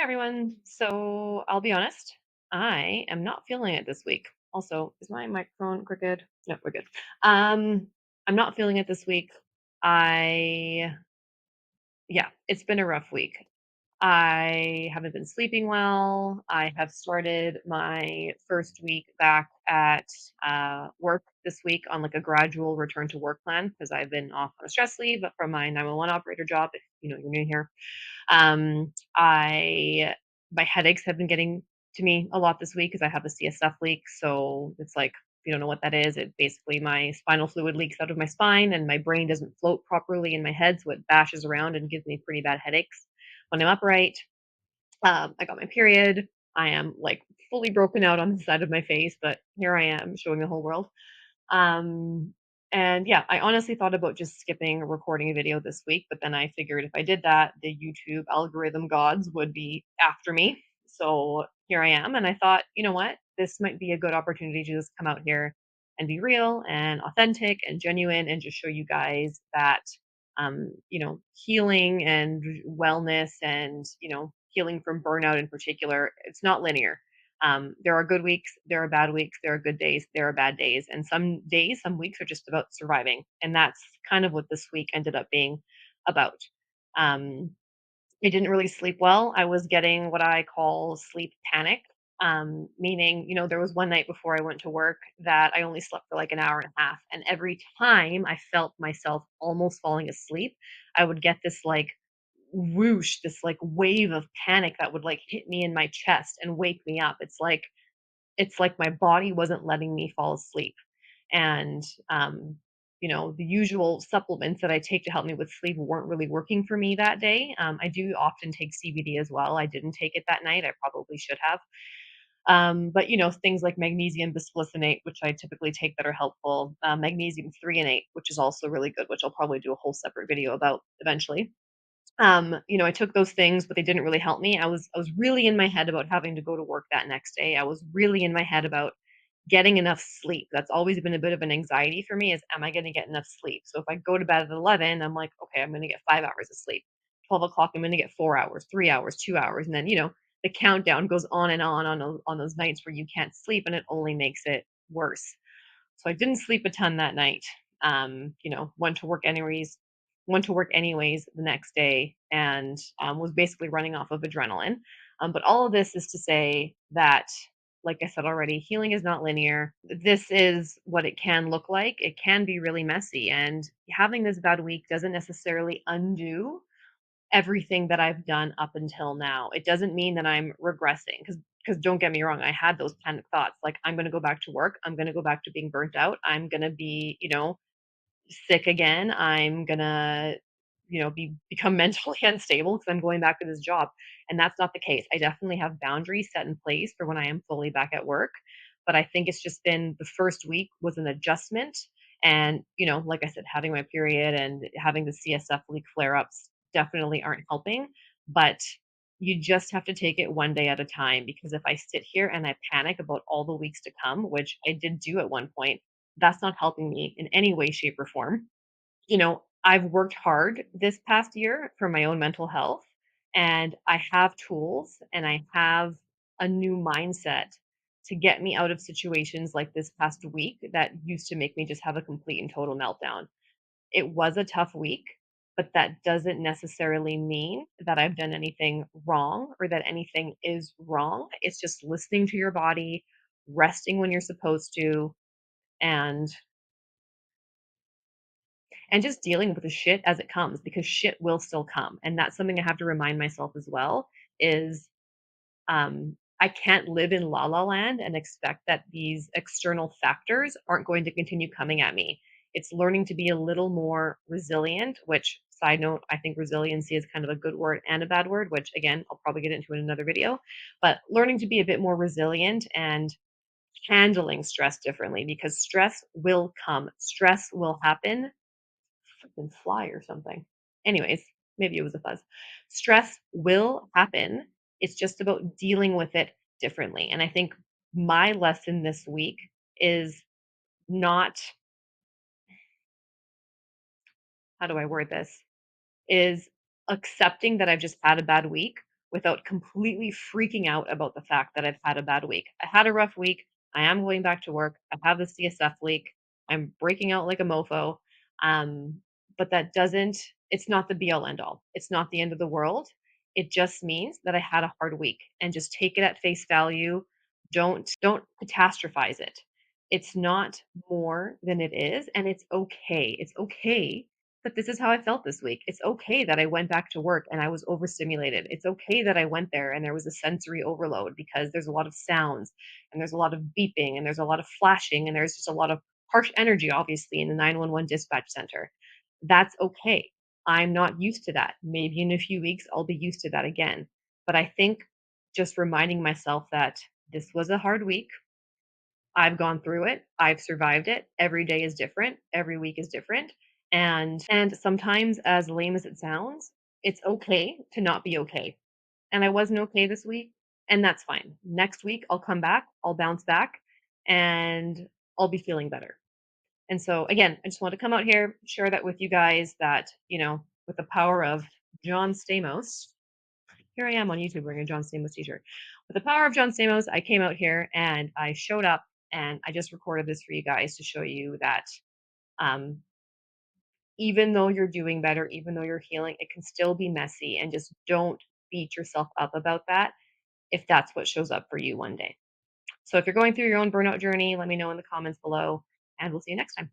Hi, everyone. So I'll be honest, I am not feeling it this week. Also, is my microphone crooked? No, we're good. Um, I'm not feeling it this week. I, yeah, it's been a rough week. I haven't been sleeping well. I have started my first week back at work this week on like a gradual return to work plan because I've been off on a stress leave from my 911 operator job. If you're new here, I my headaches have been getting to me a lot this week because I have a CSF leak. So it's like, if you don't know what that is, it basically my spinal fluid leaks out of my spine and my brain doesn't float properly in my head, so it bashes around and gives me pretty bad headaches when I'm upright. I got my period. I am like fully broken out on the side of my face, but here I am showing the whole world. Um, and yeah, I honestly thought about just skipping recording a video this week, but then I figured if I did that, the YouTube algorithm gods would be after me. So here I am. And I thought, you know what? This might be a good opportunity to just come out here and be real and authentic and genuine and just show you guys that, healing and wellness and, healing from burnout in particular, it's not linear. There are good weeks, there are bad weeks, there are good days, there are bad days. And some days, some weeks are just about surviving. And that's kind of what this week ended up being about. Um, I didn't really sleep well. I was getting what I call sleep panic, meaning, there was one night before I went to work that I only slept for like an hour and a half. And every time I felt myself almost falling asleep, I would get this like whoosh, this like wave of panic that would like hit me in my chest and wake me up. It's like my body wasn't letting me fall asleep. And, the usual supplements that I take to help me with sleep weren't really working for me that day. I do often take CBD as well. I didn't take it that night. I probably should have. But things like magnesium bisglycinate, which I typically take that are helpful, magnesium threonate, which is also really good, which I'll probably do a whole separate video about eventually. I took those things, but they didn't really help me. I was really in my head about having to go to work that next day. I was really in my head about getting enough sleep. That's always been a bit of an anxiety for me is, am I going to get enough sleep? So if I go to bed at 11, I'm like, okay, I'm going to get 5 hours of sleep. 12 o'clock, I'm going to get 4 hours, 3 hours, 2 hours. And then, the countdown goes on and on those nights where you can't sleep and it only makes it worse. So I didn't sleep a ton that night. Went to work anyways the next day and was basically running off of adrenaline. But all of this is to say that, like I said already, healing is not linear. This is what it can look like. It can be really messy. And having this bad week doesn't necessarily undo everything that I've done up until now. It doesn't mean that I'm regressing because don't get me wrong, I had those panic thoughts like I'm going to go back to work, I'm going to go back to being burnt out, I'm going to be, sick again. I'm gonna, become mentally unstable because I'm going back to this job. And that's not the case. I definitely have boundaries set in place for when I am fully back at work. But I think it's just been the first week was an adjustment. And, like I said, having my period and having the CSF leak flare ups definitely aren't helping. But you just have to take it one day at a time because if I sit here and I panic about all the weeks to come, which I did do at one point, that's not helping me in any way, shape, or form. I've worked hard this past year for my own mental health, and I have tools and I have a new mindset to get me out of situations like this past week that used to make me just have a complete and total meltdown. It was a tough week, but that doesn't necessarily mean that I've done anything wrong or that anything is wrong. It's just listening to your body, resting when you're supposed to, and just dealing with the shit as it comes because shit will still come. And that's something I have to remind myself as well is I can't live in la la land and expect that these external factors aren't going to continue coming at me. It's learning to be a little more resilient, which side note, I think resiliency is kind of a good word and a bad word, which again, I'll probably get into in another video, but learning to be a bit more resilient and handling stress differently because stress will come, stress will happen, freaking fly or something. Anyways, maybe it was a fuzz. Stress will happen. It's just about dealing with it differently. And I think my lesson this week is not, how do I word this? Is accepting that I've just had a bad week without completely freaking out about the fact that I've had a bad week. I had a rough week. I am going back to work. I have the CSF leak. I'm breaking out like a mofo. Um, but that doesn't, it's not the be all end all. It's not the end of the world. It just means that I had a hard week, and just take it at face value. Don't catastrophize it. It's not more than it is, and it's okay. It's okay that this is how I felt this week. It's okay that I went back to work and I was overstimulated. It's okay that I went there and there was a sensory overload because there's a lot of sounds and there's a lot of beeping and there's a lot of flashing and there's just a lot of harsh energy, obviously, in the 911 dispatch center. That's okay. I'm not used to that. Maybe in a few weeks, I'll be used to that again. But I think just reminding myself that this was a hard week. I've gone through it. I've survived it. Every day is different. Every week is different. And sometimes, as lame as it sounds, it's okay to not be okay. And I wasn't okay this week, and that's fine. Next week, I'll come back, I'll bounce back, and I'll be feeling better. And so, again, I just want to come out here, share that with you guys that, with the power of John Stamos, here I am on YouTube wearing a John Stamos t-shirt. With the power of John Stamos, I came out here and I showed up and I just recorded this for you guys to show you that um, even though you're doing better, even though you're healing, it can still be messy, and just don't beat yourself up about that if that's what shows up for you one day. So if you're going through your own burnout journey, let me know in the comments below, and we'll see you next time.